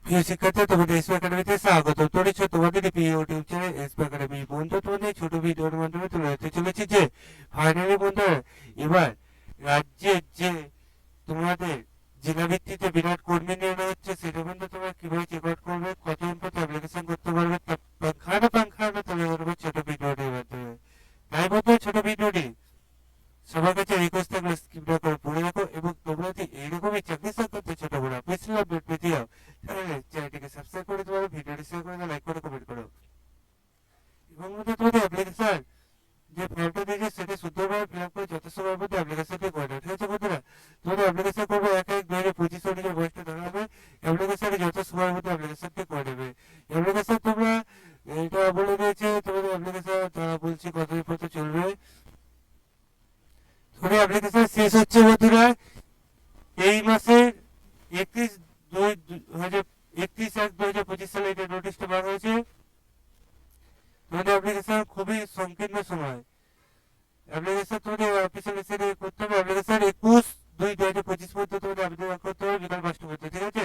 প্রিয় শিক্ষার্থী, তোমাদের এসপি একাডেমিতে স্বাগত। চলেছ তোমাদের প্রিয় ইউটিউব চ্যানেল এসপি একাডেমি। বন্ধু, তোমাদের ছোট ভিডিওর মাধ্যমে তুলে ধরতে চলেছি যে ফাইনালি বন্ধু, এবার রাজ্যের যে তোমাদের জেলা ভিত্তিতে বিরাট কর্মী নিয়োগ হচ্ছে, সেটা কিন্তু তোমরা কিভাবে চেক আউট করবে, কতজন কত অ্যাপ্লিকেশন করতে পারবে, পাংখানা তুলে ধরবে ছোট ভিডিওটির মাধ্যমে। তাই বন্ধু, ছোট ভিডিওটি সবার কাছে রিকোয়েস্ট থাকলে স্কিপটা করে পড়ে রাখো, এবং তোমরা যদি এইরকমই চাকরি সংক্রান্ত ছোট বড় অফিসিয়াল আপডেট পেতে চাও, তাহলে চ্যানেলটিকে সাবস্ক্রাইব করে দেবো, ভিডিওটি শেয়ার করে দাও, লাইক করে কমেন্ট করো। এবং মধ্যে তোমাদের অ্যাপ্লিকেশন যে ফর্মটা দিয়েছে সেটা শুদ্ধভাবে ফিল আপ করে যত সময়ের মধ্যে অ্যাপ্লিকেশনটি করে দাও। ঠিক আছে বন্ধুরা? তোমাদের অ্যাপ্লিকেশন করবে 1/1/2025 অনুযায়ী বয়সটা ধরা হবে। অ্যাপ্লিকেশনে যত সময়ের মধ্যে অ্যাপ্লিকেশনটি করে দেবে। অ্যাপ্লিকেশন তোমরা এটা বলে দিয়েছে, তোমাদের অ্যাপ্লিকেশন তারা বলছে কতদিন পর্যন্ত চলবে। তোমাদের অ্যাপ্লিকেশন শেষ হচ্ছে বন্ধুরা এই মাসের 31/2/2025 সালে এটা নোটিশটা বার হয়েছে। তোমাদের অ্যাপ্লিকেশন খুবই সংকীর্ণ সময়। অ্যাপ্লিকেশন তোমাদের অফিসিয়াল ওয়েবসাইটে করতে হবে। অ্যাপ্লিকেশন 21/2/2025 পর্যন্ত তোমাদের আবেদন করতে হবে বিকাল 5টা পর্যন্ত। ঠিক আছে?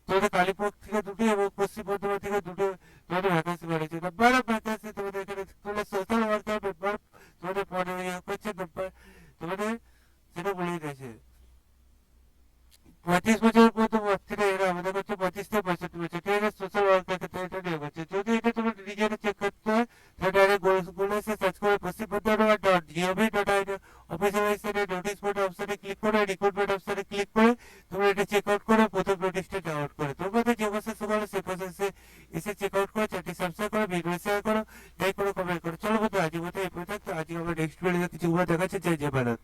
তোমাদের কালীপুর থেকে দুটো এবং পশ্চিম বর্ধমান থেকে দুটো তোমাদের ভ্যাকেন্সি বাড়িয়েছে। নাম্বার অফ ভ্যাকেন্সি তোমাদের এখানে তোমরা সোশ্যাল ওয়ার্কার নাম্বার তোমাদের পরে করছে নাম্বার তোমাদের সেটা বলে দিয়েছে। 35 বছরের মধ্যে বাচ্চারা এরা আবেদন করছে, 35 থেকে 65 বছর। ঠিক আছে? সোশ্যাল ওয়ার্কের ক্ষেত্রে এটা নিয়োগ হচ্ছে। যদি এটা তোমার নিজেরা চেক করতে হয়, তাহলে ডাইরেক্ট গুগলে এসে সার্চ করে পশ্চিম বর্ধমান .gov.in অফিসিয়াল ওয়েবসাইটে নোটিশ বোর্ড অপশনে ক্লিক করে, রিক্রুটমেন্ট অপশনে ক্লিক করে তোমরা এটা চেক আউট করে প্রথম নোটিশটা ডাউনলোড করে তোমাদের যে প্রসেস হলো সেই প্রসেসে এসে চেক আউট করে চ্যানেলটি সাবস্ক্রাইব করো, ভিডিও শেয়ার করো, লাইক করো, কমেন্ট করো। চলো বন্ধু, আজকের মতো এই পর্যন্ত। আজকে আমরা নেক্সট ভিডিওতে কিছু দেখাচ্ছে। জয় জয় ভারত।